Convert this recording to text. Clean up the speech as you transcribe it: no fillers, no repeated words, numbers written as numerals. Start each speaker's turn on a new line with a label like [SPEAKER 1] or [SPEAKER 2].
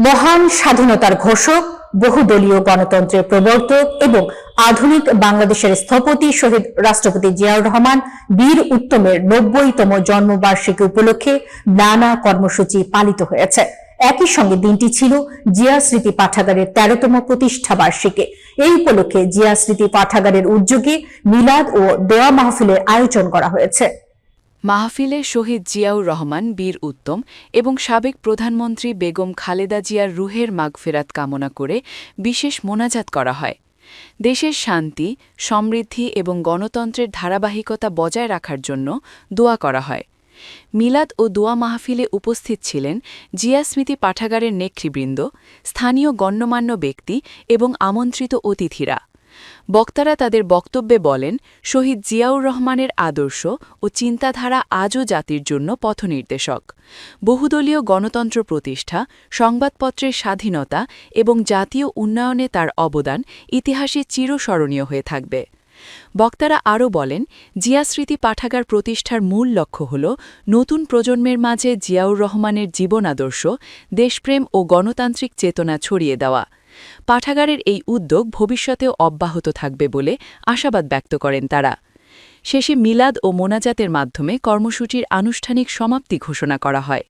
[SPEAKER 1] মহান স্বাধীনতার ঘোষক, বহুদলীয় গণতন্ত্রের প্রবর্তক এবং আধুনিক বাংলাদেশের স্থপতি শহীদ রাষ্ট্রপতি জিয়াউর রহমান বীর উত্তমের ৯০তম জন্মবার্ষিকী উপলক্ষে নানা কর্মসূচি পালিত হয়েছে। একই সঙ্গে দিনটি ছিল জিয়া স্মৃতি পাঠাগারের ১৩তম প্রতিষ্ঠা বার্ষিকী। এই উপলক্ষে জিয়া স্মৃতি পাঠাগারের উদ্যোগে মিলাদ ও দোয়া মাহফিলের আয়োজন করা হয়েছে।
[SPEAKER 2] মাহফিলে শহীদ জিয়াউর রহমান বীর উত্তম এবং সাবেক প্রধানমন্ত্রী বেগম খালেদা জিয়ার রুহের মাগফিরাত কামনা করে বিশেষ মোনাজাত করা হয়। দেশের শান্তি, সমৃদ্ধি এবং গণতন্ত্রের ধারাবাহিকতা বজায় রাখার জন্য দোয়া করা হয়। মিলাদ ও দোয়া মাহফিলে উপস্থিত ছিলেন জিয়া স্মৃতি পাঠাগারের নেতৃবৃন্দ, স্থানীয় গণ্যমান্য ব্যক্তি এবং আমন্ত্রিত অতিথিরা। বক্তারা তাদের বক্তব্যে বলেন, শহীদ জিয়াউর রহমানের আদর্শ ও চিন্তাধারা আজও জাতির জন্য পথনির্দেশক। বহুদলীয় গণতন্ত্র প্রতিষ্ঠা, সংবাদপত্রের স্বাধীনতা এবং জাতীয় উন্নয়নে তার অবদান ইতিহাসে চিরস্মরণীয় হয়ে থাকবে। বক্তারা আরও বলেন, জিয়া স্মৃতি পাঠাগার প্রতিষ্ঠার মূল লক্ষ্য হল নতুন প্রজন্মের মাঝে জিয়াউর রহমানের জীবন আদর্শ, দেশপ্রেম ও গণতান্ত্রিক চেতনা ছড়িয়ে দেওয়া। পাঠাগারের এই উদ্যোগ ভবিষ্যতেও অব্যাহত থাকবে বলে আশাবাদ ব্যক্ত করেন তারা। শেষে মিলাদ ও মোনাজাতের মাধ্যমে কর্মসূচির আনুষ্ঠানিক সমাপ্তি ঘোষণা করা হয়।